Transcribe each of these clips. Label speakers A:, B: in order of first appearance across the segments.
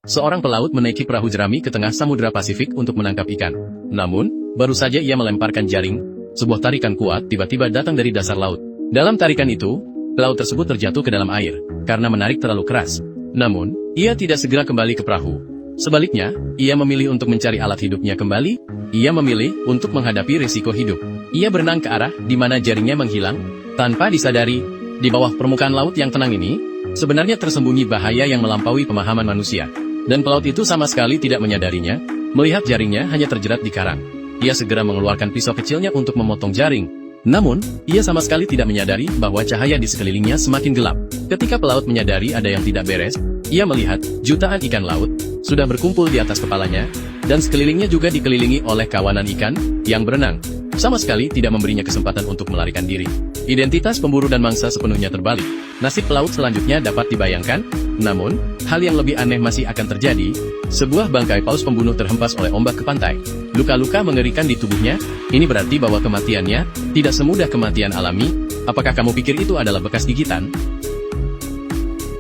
A: seorang pelaut menaiki perahu jerami ke tengah Samudra Pasifik untuk menangkap ikan. Namun, baru saja ia melemparkan jaring, sebuah tarikan kuat tiba-tiba datang dari dasar laut. Dalam tarikan itu, pelaut tersebut terjatuh ke dalam air, karena menarik terlalu keras. Namun, ia tidak segera kembali ke perahu. Sebaliknya, ia memilih untuk mencari alat hidupnya kembali. Ia memilih untuk menghadapi risiko hidup. Ia berenang ke arah di mana jaringnya menghilang, tanpa disadari, di bawah permukaan laut yang tenang ini, sebenarnya tersembunyi bahaya yang melampaui pemahaman manusia. Dan pelaut itu sama sekali tidak menyadarinya, melihat jaringnya hanya terjerat di karang. Ia segera mengeluarkan pisau kecilnya untuk memotong jaring. Namun, ia sama sekali tidak menyadari bahwa cahaya di sekelilingnya semakin gelap. Ketika pelaut menyadari ada yang tidak beres, ia melihat jutaan ikan laut sudah berkumpul di atas kepalanya, dan sekelilingnya juga dikelilingi oleh kawanan ikan yang berenang. Sama sekali tidak memberinya kesempatan untuk melarikan diri. Identitas pemburu dan mangsa sepenuhnya terbalik. Nasib pelaut selanjutnya dapat dibayangkan, namun, hal yang lebih aneh masih akan terjadi. Sebuah bangkai paus pembunuh terhempas oleh ombak ke pantai. Luka-luka mengerikan di tubuhnya, ini berarti bahwa kematiannya tidak semudah kematian alami. Apakah kamu pikir itu adalah bekas gigitan?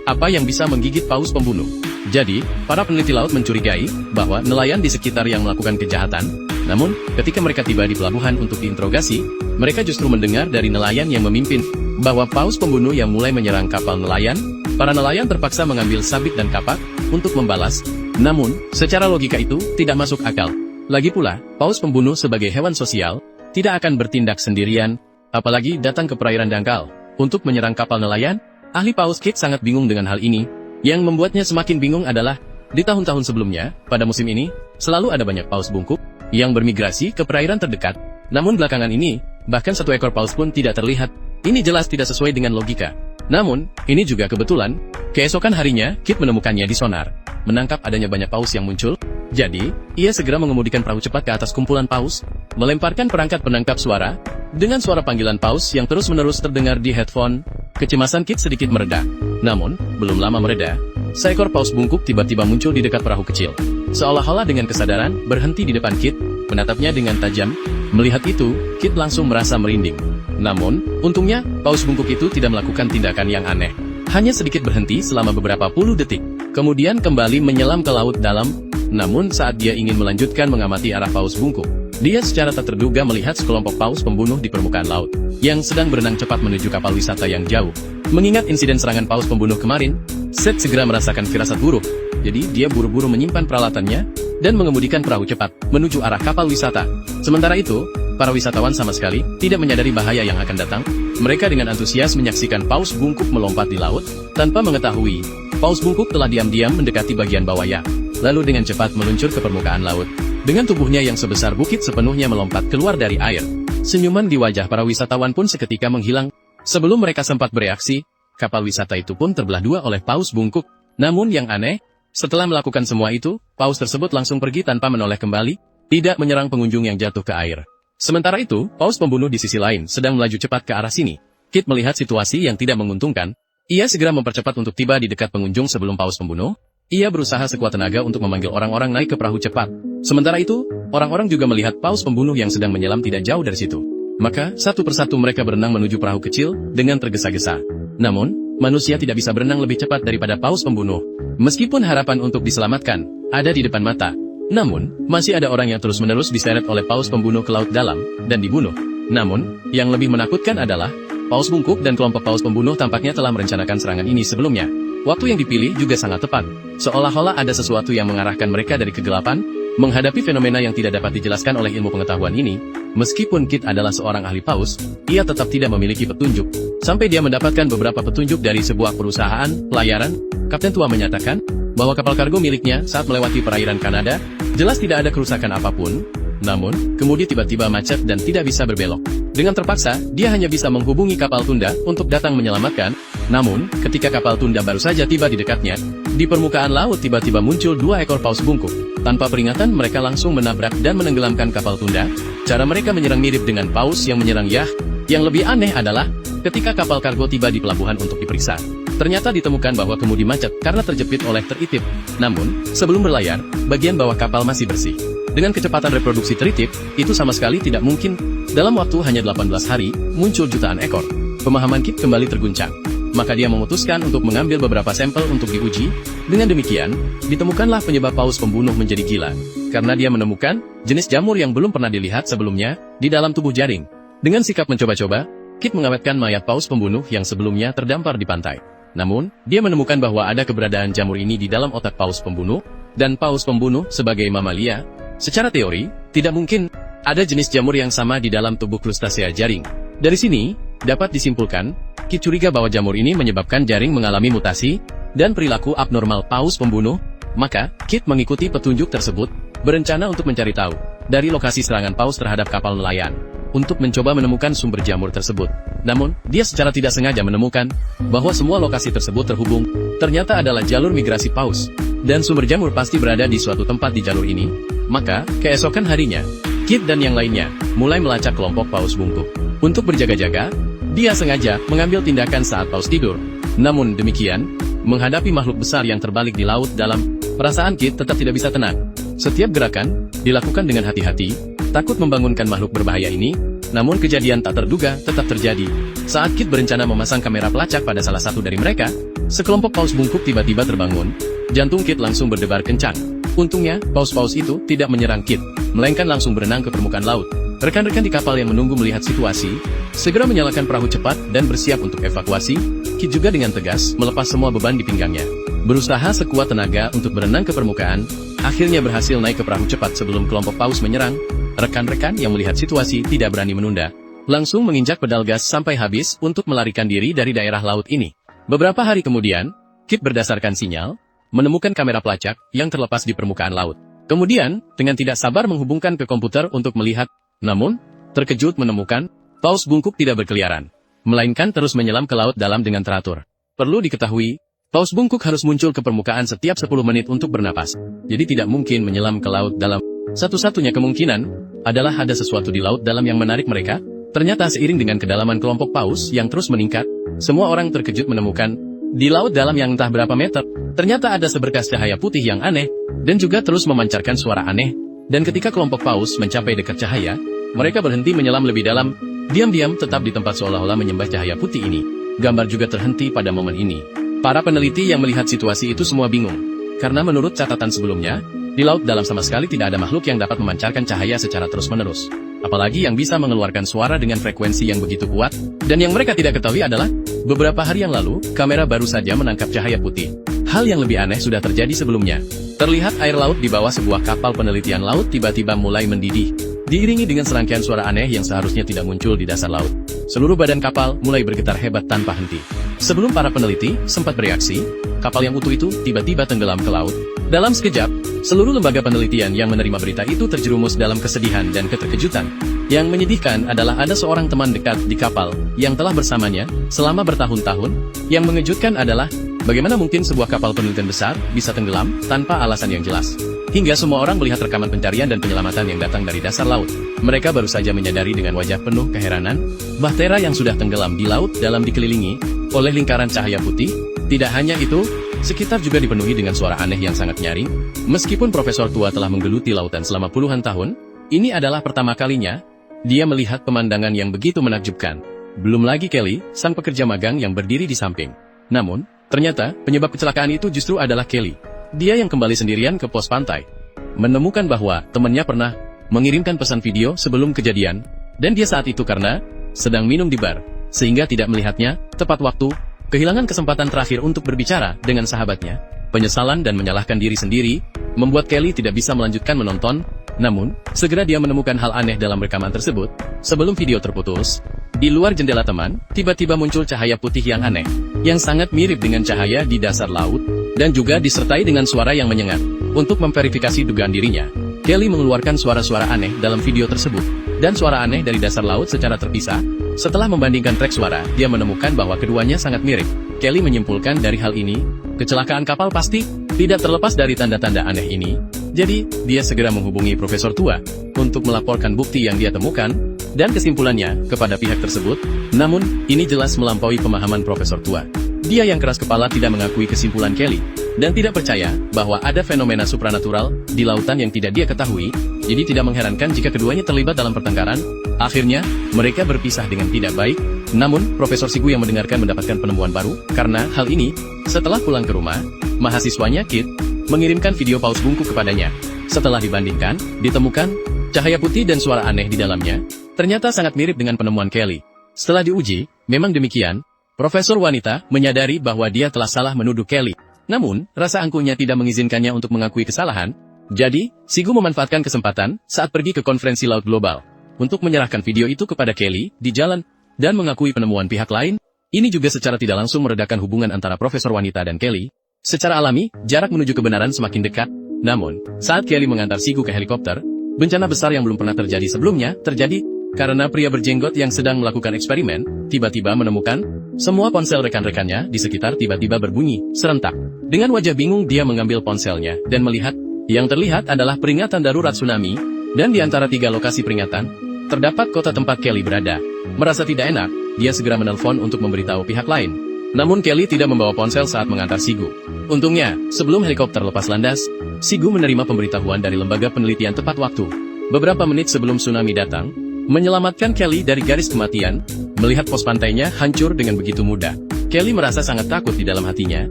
A: Apa yang bisa menggigit paus pembunuh? Jadi, para peneliti laut mencurigai bahwa nelayan di sekitar yang melakukan kejahatan. Namun, ketika mereka tiba di pelabuhan untuk diinterogasi, mereka justru mendengar dari nelayan yang memimpin bahwa paus pembunuh yang mulai menyerang kapal nelayan. Para nelayan terpaksa mengambil sabit dan kapak untuk membalas. Namun, secara logika itu tidak masuk akal. Lagi pula, paus pembunuh sebagai hewan sosial tidak akan bertindak sendirian, apalagi datang ke perairan dangkal untuk menyerang kapal nelayan. Ahli paus Kit sangat bingung dengan hal ini. Yang membuatnya semakin bingung adalah, di tahun-tahun sebelumnya, pada musim ini, selalu ada banyak paus bungkuk yang bermigrasi ke perairan terdekat. Namun belakangan ini, bahkan satu ekor paus pun tidak terlihat. Ini jelas tidak sesuai dengan logika. Namun, ini juga kebetulan. Keesokan harinya, Kit menemukannya di sonar, menangkap adanya banyak paus yang muncul. Jadi, ia segera mengemudikan perahu cepat ke atas kumpulan paus, melemparkan perangkat penangkap suara. Dengan suara panggilan paus yang terus-menerus terdengar di headphone, kecemasan Kit sedikit mereda. Namun, belum lama mereda, seekor paus bungkuk tiba-tiba muncul di dekat perahu kecil. Seolah-olah dengan kesadaran, berhenti di depan Kit, menatapnya dengan tajam. Melihat itu, Kit langsung merasa merinding. Namun, untungnya, paus bungkuk itu tidak melakukan tindakan yang aneh. Hanya sedikit berhenti selama beberapa puluh detik, kemudian kembali menyelam ke laut dalam. Namun saat dia ingin melanjutkan mengamati arah paus bungkuk, dia secara tak terduga melihat sekelompok paus pembunuh di permukaan laut, yang sedang berenang cepat menuju kapal wisata yang jauh. Mengingat insiden serangan paus pembunuh kemarin, Seth segera merasakan firasat buruk. Jadi dia buru-buru menyimpan peralatannya, dan mengemudikan perahu cepat menuju arah kapal wisata. Sementara itu, para wisatawan sama sekali tidak menyadari bahaya yang akan datang. Mereka dengan antusias menyaksikan paus bungkuk melompat di laut, tanpa mengetahui, paus bungkuk telah diam-diam mendekati bagian bawahnya, lalu dengan cepat meluncur ke permukaan laut. Dengan tubuhnya yang sebesar bukit sepenuhnya melompat keluar dari air. Senyuman di wajah para wisatawan pun seketika menghilang. Sebelum mereka sempat bereaksi, kapal wisata itu pun terbelah dua oleh paus bungkuk. Namun yang aneh, setelah melakukan semua itu, paus tersebut langsung pergi tanpa menoleh kembali, tidak menyerang pengunjung yang jatuh ke air. Sementara itu, paus pembunuh di sisi lain sedang melaju cepat ke arah sini. Kit melihat situasi yang tidak menguntungkan. Ia segera mempercepat untuk tiba di dekat pengunjung sebelum paus pembunuh. Ia berusaha sekuat tenaga untuk memanggil orang-orang naik ke perahu cepat. Sementara itu, orang-orang juga melihat paus pembunuh yang sedang menyelam tidak jauh dari situ. Maka, satu persatu mereka berenang menuju perahu kecil dengan tergesa-gesa. Namun, manusia tidak bisa berenang lebih cepat daripada paus pembunuh. Meskipun harapan untuk diselamatkan ada di depan mata, namun, masih ada orang yang terus-menerus diseret oleh paus pembunuh ke laut dalam, dan dibunuh. Namun, yang lebih menakutkan adalah, paus bungkuk dan kelompok paus pembunuh tampaknya telah merencanakan serangan ini sebelumnya. Waktu yang dipilih juga sangat tepat. Seolah-olah ada sesuatu yang mengarahkan mereka dari kegelapan, menghadapi fenomena yang tidak dapat dijelaskan oleh ilmu pengetahuan ini. Meskipun Kit adalah seorang ahli paus, ia tetap tidak memiliki petunjuk. Sampai dia mendapatkan beberapa petunjuk dari sebuah perusahaan pelayaran, Kapten tua menyatakan bahwa kapal kargo miliknya saat melewati perairan Kanada, jelas tidak ada kerusakan apapun. Namun, kemudian tiba-tiba macet dan tidak bisa berbelok. Dengan terpaksa, dia hanya bisa menghubungi kapal tunda untuk datang menyelamatkan. Namun, ketika kapal tunda baru saja tiba di dekatnya, di permukaan laut tiba-tiba muncul dua ekor paus bungkuk. Tanpa peringatan mereka langsung menabrak dan menenggelamkan kapal tunda. Cara mereka menyerang mirip dengan paus yang menyerang Yah. Yang lebih aneh adalah, ketika kapal kargo tiba di pelabuhan untuk diperiksa, ternyata ditemukan bahwa kemudi macet karena terjepit oleh teritip. Namun, sebelum berlayar, bagian bawah kapal masih bersih. Dengan kecepatan reproduksi teritip, itu sama sekali tidak mungkin. Dalam waktu hanya 18 hari, muncul jutaan ekor. Pemahaman Kit kembali terguncang. maka dia memutuskan untuk mengambil beberapa sampel untuk diuji. Dengan demikian, ditemukanlah penyebab paus pembunuh menjadi gila, karena dia menemukan jenis jamur yang belum pernah dilihat sebelumnya di dalam tubuh jaring. Dengan sikap mencoba-coba, Kit mengawetkan mayat paus pembunuh yang sebelumnya terdampar di pantai. Namun, dia menemukan bahwa ada keberadaan jamur ini di dalam otak paus pembunuh, dan paus pembunuh sebagai mamalia. Secara teori, tidak mungkin ada jenis jamur yang sama di dalam tubuh krustasea jaring. Dari sini, dapat disimpulkan, Kit curiga bahwa jamur ini menyebabkan jaring mengalami mutasi dan perilaku abnormal paus pembunuh. Maka, Kit mengikuti petunjuk tersebut, berencana untuk mencari tahu dari lokasi serangan paus terhadap kapal nelayan, untuk mencoba menemukan sumber jamur tersebut. Namun, dia secara tidak sengaja menemukan bahwa semua lokasi tersebut terhubung, ternyata adalah jalur migrasi paus, dan sumber jamur pasti berada di suatu tempat di jalur ini. Maka, keesokan harinya, Kit dan yang lainnya mulai melacak kelompok paus bungkuk. Untuk berjaga-jaga, dia sengaja mengambil tindakan saat paus tidur. Namun demikian, menghadapi makhluk besar yang terbalik di laut dalam, perasaan Kit tetap tidak bisa tenang. Setiap gerakan dilakukan dengan hati-hati, takut membangunkan makhluk berbahaya ini. Namun kejadian tak terduga tetap terjadi. Saat Kit berencana memasang kamera pelacak pada salah satu dari mereka, sekelompok paus bungkuk tiba-tiba terbangun. Jantung Kit langsung berdebar kencang. Untungnya, paus-paus itu tidak menyerang Kit, melainkan langsung berenang ke permukaan laut. Rekan-rekan di kapal yang menunggu melihat situasi, segera menyalakan perahu cepat dan bersiap untuk evakuasi. Kit juga dengan tegas melepas semua beban di pinggangnya. Berusaha sekuat tenaga untuk berenang ke permukaan, akhirnya berhasil naik ke perahu cepat sebelum kelompok paus menyerang. Rekan-rekan yang melihat situasi tidak berani menunda, langsung menginjak pedal gas sampai habis untuk melarikan diri dari daerah laut ini. Beberapa hari kemudian, Kit berdasarkan sinyal, menemukan kamera pelacak yang terlepas di permukaan laut. Kemudian, dengan tidak sabar menghubungkan ke komputer untuk melihat. Namun, terkejut menemukan, paus bungkuk tidak berkeliaran, melainkan terus menyelam ke laut dalam dengan teratur. Perlu diketahui, paus bungkuk harus muncul ke permukaan setiap 10 menit untuk bernapas. Jadi tidak mungkin menyelam ke laut dalam. Satu-satunya kemungkinan adalah ada sesuatu di laut dalam yang menarik mereka. Ternyata seiring dengan kedalaman kelompok paus yang terus meningkat, semua orang terkejut menemukan, di laut dalam yang entah berapa meter, ternyata ada seberkas cahaya putih yang aneh, dan juga terus memancarkan suara aneh. Dan ketika kelompok paus mencapai dekat cahaya, mereka berhenti menyelam lebih dalam, diam-diam tetap di tempat seolah-olah menyembah cahaya putih ini. Gambar juga terhenti pada momen ini. Para peneliti yang melihat situasi itu semua bingung, karena menurut catatan sebelumnya, di laut dalam sama sekali tidak ada makhluk yang dapat memancarkan cahaya secara terus-menerus. Apalagi yang bisa mengeluarkan suara dengan frekuensi yang begitu kuat. Dan yang mereka tidak ketahui adalah, beberapa hari yang lalu, kamera baru saja menangkap cahaya putih. Hal yang lebih aneh sudah terjadi sebelumnya. Terlihat air laut di bawah sebuah kapal penelitian laut tiba-tiba mulai mendidih, diiringi dengan serangkaian suara aneh yang seharusnya tidak muncul di dasar laut. Seluruh badan kapal mulai bergetar hebat tanpa henti. Sebelum para peneliti sempat bereaksi, kapal yang utuh itu tiba-tiba tenggelam ke laut. Dalam sekejap, seluruh lembaga penelitian yang menerima berita itu terjerumus dalam kesedihan dan keterkejutan. Yang menyedihkan adalah ada seorang teman dekat di kapal yang telah bersamanya selama bertahun-tahun. Yang mengejutkan adalah, bagaimana mungkin sebuah kapal penelitian besar bisa tenggelam tanpa alasan yang jelas. Hingga semua orang melihat rekaman pencarian dan penyelamatan yang datang dari dasar laut. Mereka baru saja menyadari dengan wajah penuh keheranan, bahtera yang sudah tenggelam di laut dalam dikelilingi oleh lingkaran cahaya putih. Tidak hanya itu, sekitar juga dipenuhi dengan suara aneh yang sangat nyaring. Meskipun profesor tua telah menggeluti lautan selama puluhan tahun, ini adalah pertama kalinya dia melihat pemandangan yang begitu menakjubkan. Belum lagi Kelly, sang pekerja magang yang berdiri di samping. Namun, ternyata penyebab kecelakaan itu justru adalah Kelly. Dia yang kembali sendirian ke pos pantai, menemukan bahwa temannya pernah mengirimkan pesan video sebelum kejadian, dan dia saat itu karena sedang minum di bar, sehingga tidak melihatnya tepat waktu, kehilangan kesempatan terakhir untuk berbicara dengan sahabatnya. Penyesalan dan menyalahkan diri sendiri membuat Kelly tidak bisa melanjutkan menonton. Namun, segera dia menemukan hal aneh dalam rekaman tersebut. Sebelum video terputus, di luar jendela teman, tiba-tiba muncul cahaya putih yang aneh, yang sangat mirip dengan cahaya di dasar laut, dan juga disertai dengan suara yang menyengat. Untuk memverifikasi dugaan dirinya, Kelly mengeluarkan suara-suara aneh dalam video tersebut, dan suara aneh dari dasar laut secara terpisah. Setelah membandingkan track suara, dia menemukan bahwa keduanya sangat mirip. Kelly menyimpulkan dari hal ini, kecelakaan kapal pasti tidak terlepas dari tanda-tanda aneh ini. Jadi, dia segera menghubungi profesor tua untuk melaporkan bukti yang dia temukan, dan kesimpulannya kepada pihak tersebut. Namun, ini jelas melampaui pemahaman profesor tua. Dia yang keras kepala tidak mengakui kesimpulan Kelly, dan tidak percaya bahwa ada fenomena supranatural di lautan yang tidak dia ketahui. Jadi tidak mengherankan jika keduanya terlibat dalam pertengkaran. Akhirnya, mereka berpisah dengan tidak baik. Namun, Profesor Sigu yang mendengarkan mendapatkan penemuan baru. Karena hal ini, setelah pulang ke rumah, mahasiswanya Kit mengirimkan video paus bungkuk kepadanya. Setelah dibandingkan, ditemukan cahaya putih dan suara aneh di dalamnya. Ternyata sangat mirip dengan penemuan Kelly. Setelah diuji, memang demikian. Profesor wanita menyadari bahwa dia telah salah menuduh Kelly. Namun, rasa angkuhnya tidak mengizinkannya untuk mengakui kesalahan. Jadi, Sigu memanfaatkan kesempatan saat pergi ke konferensi laut global untuk menyerahkan video itu kepada Kelly di jalan dan mengakui penemuan pihak lain. Ini juga secara tidak langsung meredakan hubungan antara Profesor wanita dan Kelly. Secara alami, jarak menuju kebenaran semakin dekat. Namun, saat Kelly mengantar Sigu ke helikopter, bencana besar yang belum pernah terjadi sebelumnya terjadi. Karena pria berjenggot yang sedang melakukan eksperimen, tiba-tiba menemukan semua ponsel rekan-rekannya di sekitar tiba-tiba berbunyi serentak. Dengan wajah bingung dia mengambil ponselnya dan melihat, yang terlihat adalah peringatan darurat tsunami, dan di antara 3 lokasi peringatan, terdapat kota tempat Kelly berada. Merasa tidak enak, dia segera menelpon untuk memberitahu pihak lain. Namun Kelly tidak membawa ponsel saat mengantar Sigu. Untungnya, sebelum helikopter lepas landas, Sigu menerima pemberitahuan dari lembaga penelitian tepat waktu. Beberapa menit sebelum tsunami datang, menyelamatkan Kelly dari garis kematian. Melihat pos pantainya hancur dengan begitu mudah, Kelly merasa sangat takut di dalam hatinya.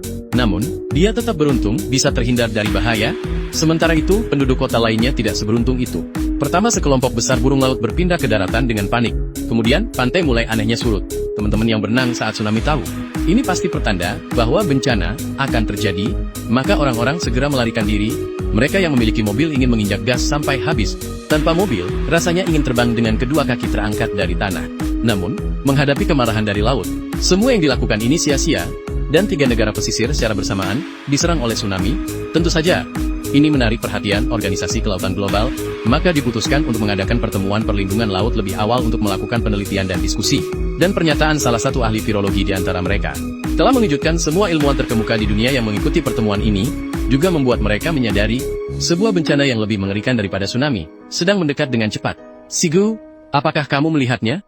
A: Namun, dia tetap beruntung bisa terhindar dari bahaya. Sementara itu, penduduk kota lainnya tidak seberuntung itu. Pertama, sekelompok besar burung laut berpindah ke daratan dengan panik. Kemudian, pantai mulai anehnya surut. Teman-teman yang berenang saat tsunami tahu, ini pasti pertanda bahwa bencana akan terjadi. Maka orang-orang segera melarikan diri. Mereka yang memiliki mobil ingin menginjak gas sampai habis. Tanpa mobil, rasanya ingin terbang dengan kedua kaki terangkat dari tanah. Namun, menghadapi kemarahan dari laut, semua yang dilakukan ini sia-sia. Dan 3 negara pesisir secara bersamaan diserang oleh tsunami. Tentu saja, ini menarik perhatian Organisasi Kelautan Global, maka diputuskan untuk mengadakan pertemuan perlindungan laut lebih awal untuk melakukan penelitian dan diskusi. Dan pernyataan salah satu ahli virologi di antara mereka telah mengejutkan semua ilmuwan terkemuka di dunia yang mengikuti pertemuan ini, juga membuat mereka menyadari sebuah bencana yang lebih mengerikan daripada tsunami sedang mendekat dengan cepat. Sigu, apakah kamu melihatnya?